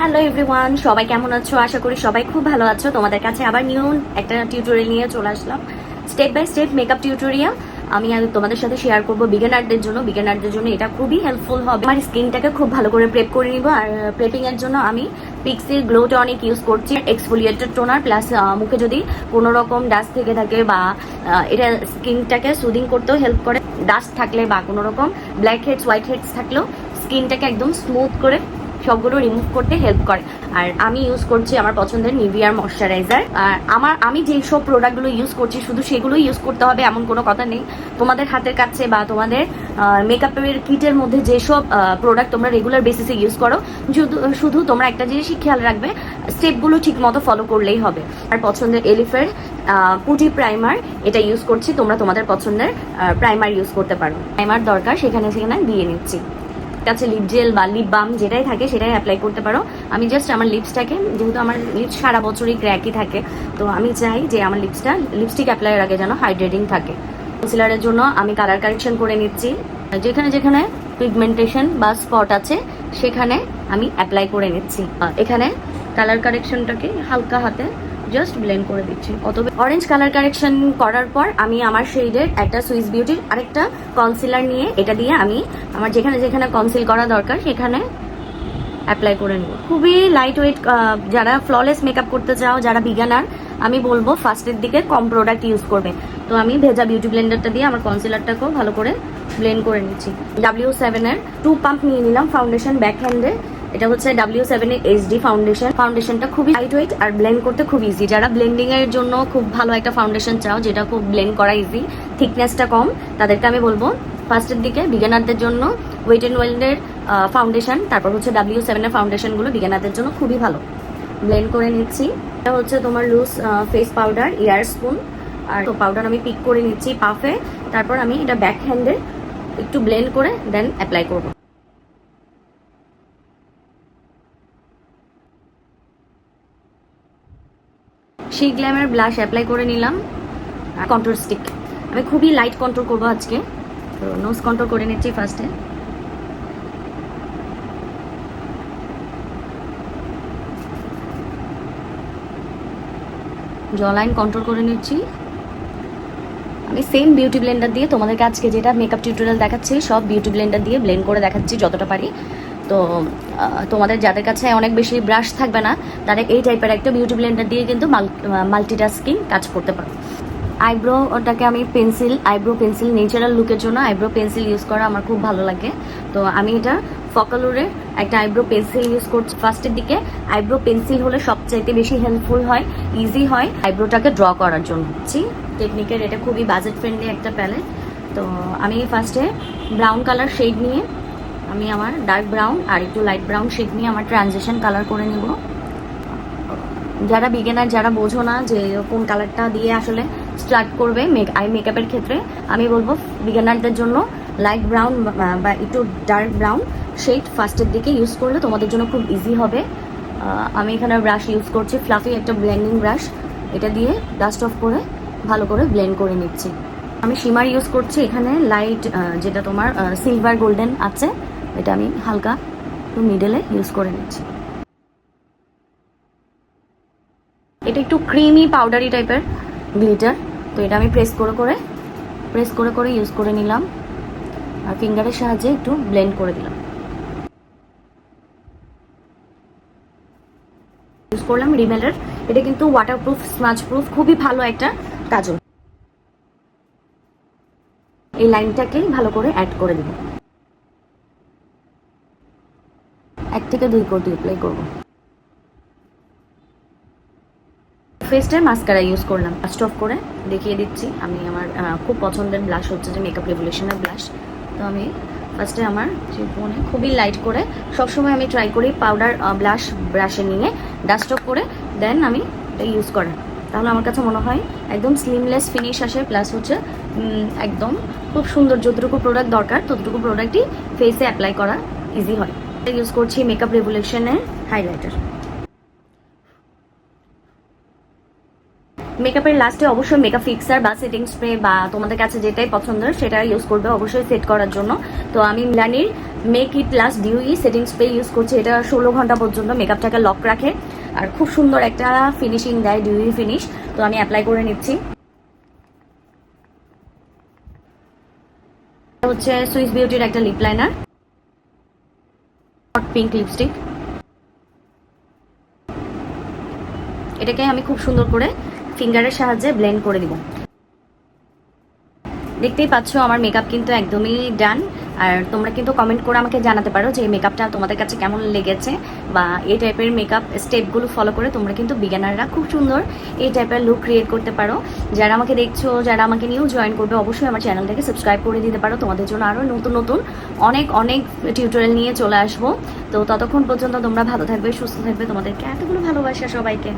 Hello everyone, সবাই কেমন আছো? আশা করি সবাই খুব ভালো আছো। তোমাদের কাছে আবার নিউ একটা টিউটোরিয়াল নিয়ে চলে আসলাম। Step by step makeup tutorial আমি তোমাদের সাথে শেয়ার করবো বিগিনারদের জন্য এটা খুবই হেল্পফুল হবে। আমার স্কিনটাকে খুব ভালো করে প্রেপ করে নিব। আর প্রেপিং এর জন্য আমি পিক্সির গ্লো টনিক ইউজ করছি, এক্সফোলিয়েটেড টোনার প্লাস মুখে যদি কোনো রকম ডাস্ট থেকে থাকে বা এটা স্কিনটাকে সুদিং করতেও হেল্প করে। ডাস্ট থাকলে বা কোনো রকম ব্ল্যাক হেডস হোয়াইট হেডস থাকলেও স্কিনটাকে একদম স্মুথ করে সবগুলো রিমুভ করতে হেল্প করে। আর আমি ইউজ করছি আমার পছন্দের নিভিয়ার ময়শ্চারাইজার। আর আমি যেই সব প্রোডাক্টগুলো ইউজ করছি শুধু সেগুলোই ইউজ করতে হবে এমন কোনো কথা নেই। তোমাদের হাতের কাছে বা তোমাদের মেকআপের কিটের মধ্যে যেসব প্রোডাক্ট তোমরা রেগুলার বেসিসে ইউজ করো, শুধু তোমরা একটা জিনিসই খেয়াল রাখবে, স্টেপগুলো ঠিক মতো ফলো করলেই হবে। আর পছন্দের এলিফের পুটি প্রাইমার এটা ইউজ করছি, তোমরা তোমাদের পছন্দের প্রাইমার ইউজ করতে পারো। প্রাইমার দরকার সেখানে দিয়ে নিচ্ছি। কাছে লিপ জেল বা লিপ বাম যেটাই থাকে সেটাই অ্যাপ্লাই করতে পারো। আমি জাস্ট আমার লিপসটাকে, যেহেতু আমার লিপস সারা বছরই ক্র্যাকই থাকে, তো আমি চাই যে আমার লিপস্টিক অ্যাপ্লাইয়ের আগে যেন হাইড্রেটিং থাকে। কনসিলারের জন্য আমি কালার কারেকশন করে নিচ্ছি। যেখানে যেখানে পিগমেন্টেশন বা স্পট আছে সেখানে আমি অ্যাপ্লাই করে নিচ্ছি। এখানে কালার কারেকশনটাকে হালকা হাতে জাস্ট ব্লেন্ড করে দিচ্ছি। অতএব অরেঞ্জ কালার কারেকশন করার পর আমি আমার শেডের একটা সুইস বিউটির আরেকটা কনসিলার নিয়ে এটা দিয়ে আমি আমার যেখানে যেখানে কনসিল করা দরকার সেখানে অ্যাপ্লাই করে নেব। খুবই লাইট ওয়েট। যারা ফ্ললেস মেকআপ করতে চাও, যারা বিগানার, আমি বলবো ফার্স্টের দিকে কম প্রোডাক্ট ইউজ করবে। তো আমি ভেজা বিউটি ব্লেন্ডারটা দিয়ে আমার কনসিলারটাকেও ভালো করে ব্লেন্ড করে নিচ্ছি। W7 এর 2 পাম্প নিয়ে নিলাম ফাউন্ডেশন ব্যাক হ্যান্ডে। এটা হচ্ছে W7 এর HD ফাউন্ডেশনটা খুবই লাইট ওয়েট আর ব্লেন্ড করতে খুব ইজি। যারা ব্লেন্ডিং এর জন্য খুব ভালো একটা ফাউন্ডেশন চাও, যেটা খুব ব্লেন্ড করা ইজি, থিকনেসটা কম, তাদেরকে আমি বলবো ফার্স্টের দিকে বিগিনারদের জন্য ওয়েট এন্ড ওয়াইল্ডের ফাউন্ডেশন, তারপর হচ্ছে W7 এর ফাউন্ডেশনগুলো বিগিনারদের জন্য খুবই ভালো। ব্লেন্ড করে নিচ্ছি। এটা হচ্ছে তোমার লুজ ফেস পাউডার ইয়ার স্পুন, আর তো পাউডার আমি পিক করে নিচ্ছি পাফে। তারপর আমি এটা ব্যাক হ্যান্ডে একটু ব্লেন্ড করে দেন অ্যাপ্লাই করবো। সেই গ্ল্যামের ব্লাশ অ্যাপ্লাই করে নিলাম। আর কন্ট্রোল স্টিক আমি খুবই লাইট কন্ট্রোল করবো আজকে, তো নোজ কন্ট্রোল করে নিচ্ছি ফার্স্টে। জ লাইন কন্ট্রোল করে নিচ্ছি। আমি সেম বিউটি ব্লেন্ডার দিয়ে তোমাদেরকে আজকে যেটা মেকআপ টিউটোরিয়াল দেখাচ্ছি সব বিউটি ব্লেন্ডার দিয়ে ব্লেন্ড করে দেখাচ্ছি যতটা পারি। তো তোমাদের যাদের কাছে অনেক বেশি ব্রাশ থাকবে না, তারা এই টাইপের একটা বিউটি ব্লেন্ডার দিয়ে কিন্তু মাল্টিটাস্কিং কাজ করতে পারো। ওটাকে আমি আইব্রো পেন্সিল ন্যাচারাল লুকের জন্য আইব্রো পেন্সিল ইউজ করা আমার খুব ভালো লাগে। তো আমি এটা ফকালুরে একটা আইব্রো পেন্সিল ইউজ করছি। ফার্স্টের দিকে আইব্রো পেন্সিল হলে সবচাইতে বেশি হেল্পফুল হয়, ইজি হয় আইব্রোটাকে ড্র করার জন্য। টেকনিকের এটা খুবই বাজেট ফ্রেন্ডলি একটা প্যালেট। তো আমি ফার্স্টে ব্রাউন কালার শেড নিয়ে আমি আমার ডার্ক ব্রাউন আর একটু লাইট ব্রাউন শেড নিয়ে আমার ট্রানজিশন কালার করে নেব। যারা বিগিনার, যারা বোঝো না যে কোন কালারটা দিয়ে আসলে স্টার্ট করবে মেকআপের ক্ষেত্রে, আমি বলবো বিগিনারদের জন্য লাইট ব্রাউন বা একটু ডার্ক ব্রাউন শেড ফার্স্টের দিকে ইউজ করলে তোমাদের জন্য খুব ইজি হবে। আমি এখানে ব্রাশ ইউজ করছি, ফ্লাফি একটা ব্লেন্ডিং ব্রাশ। এটা দিয়ে ডাস্ট অফ করে ভালো করে ব্লেন্ড করে নিচ্ছি। আমি শিমার ইউজ করছি এখানে লাইট, যেটা তোমার সিলভার গোল্ডেন আছে, এটা আমি হালকা একটু মিডলে ইউজ করে নিচ্ছি। এটা একটু ক্রিমি পাউডারি টাইপের গ্লিটার, তো এটা আমি প্রেস করে করে ইউজ করে নিলাম আর ফিঙ্গারের সাহায্যে একটু ব্লেন্ড করে দিলাম। ইউজ করলাম রিমেলের, এটা কিন্তু ওয়াটারপ্রুফ স্মাচ প্রুফ, খুবই ভালো একটা কাজল। এই লাইনটাকেই ভালো করে অ্যাড করে দেব। 1 থেকে 2 কোটি অ্যাপ্লাই করবো। ফেসটার মাস্কারা ইউজ করলাম। ফার্স্ট অফ করে দেখিয়ে দিচ্ছি। আমি আমার খুব পছন্দের ব্লাশ হচ্ছে যে মেকআপ রেভলিউশনের ব্লাশ। তো আমি ফার্স্টে আমার ফোনে খুবই লাইট করে, সবসময় আমি ট্রাই করি পাউডার ব্রাশে নিয়ে ডাস্ট অফ করে দেন আমি এটা ইউজ করার। তাহলে আমার কাছে মনে হয় একদম স্লিমলেস ফিনিশ আসে, প্লাস হচ্ছে একদম খুব সুন্দর। যতটুকু প্রোডাক্ট দরকার ততটুকু প্রোডাক্টই ফেসে অ্যাপ্লাই করা ইজি হয়। ইউজ করছি মেকআপ রেভলিউশনের হাইলাইটার। মেকআপের লাস্টে অবশ্যই মেকআপ ফিক্সার বা সেটিং স্প্রে বা তোমাদের কাছে যেটাই পছন্দের সেটা ইউজ করবে অবশ্যই সেট করার জন্য। তো আমি মিলানির make it last dewy setting spray use করছি। এটা 16 ঘন্টা পর্যন্ত মেকআপটাকে লক রাখে আর খুব সুন্দর একটা ফিনিশিং দেয়, ডিউই ফিনিশ। তো আমি অ্যাপ্লাই করে নিচ্ছি। হচ্ছে সুইস বিউটির একটা lip liner, hot pink lipstick. এটাকে আমি খুব সুন্দর করে ফিঙ্গারের সাহায্যে ব্লেন্ড করে দিব। দেখতেই পাচ্ছ আমার মেকআপ কিন্তু একদমই ডান। আর তোমরা কিন্তু কমেন্ট করে আমাকে জানাতে পারো যে এই মেকআপটা তোমাদের কাছে কেমন লেগেছে, বা এই টাইপের মেকআপ স্টেপগুলো ফলো করে তোমরা কিন্তু বিগিনাররা খুব সুন্দর এই টাইপের লুক ক্রিয়েট করতে পারো। যারা আমাকে দেখছো, যারা আমাকে নিয়েও জয়েন করবে, অবশ্যই আমার চ্যানেলটাকে সাবস্ক্রাইব করে দিতে পারো। তোমাদের জন্য আরও নতুন নতুন অনেক অনেক টিউটোরিয়াল নিয়ে চলে আসবো। তো ততক্ষণ পর্যন্ত তোমরা ভালো থাকবে, সুস্থ থাকবে। তোমাদেরকে এতগুলো ভালোবাসা সবাইকে।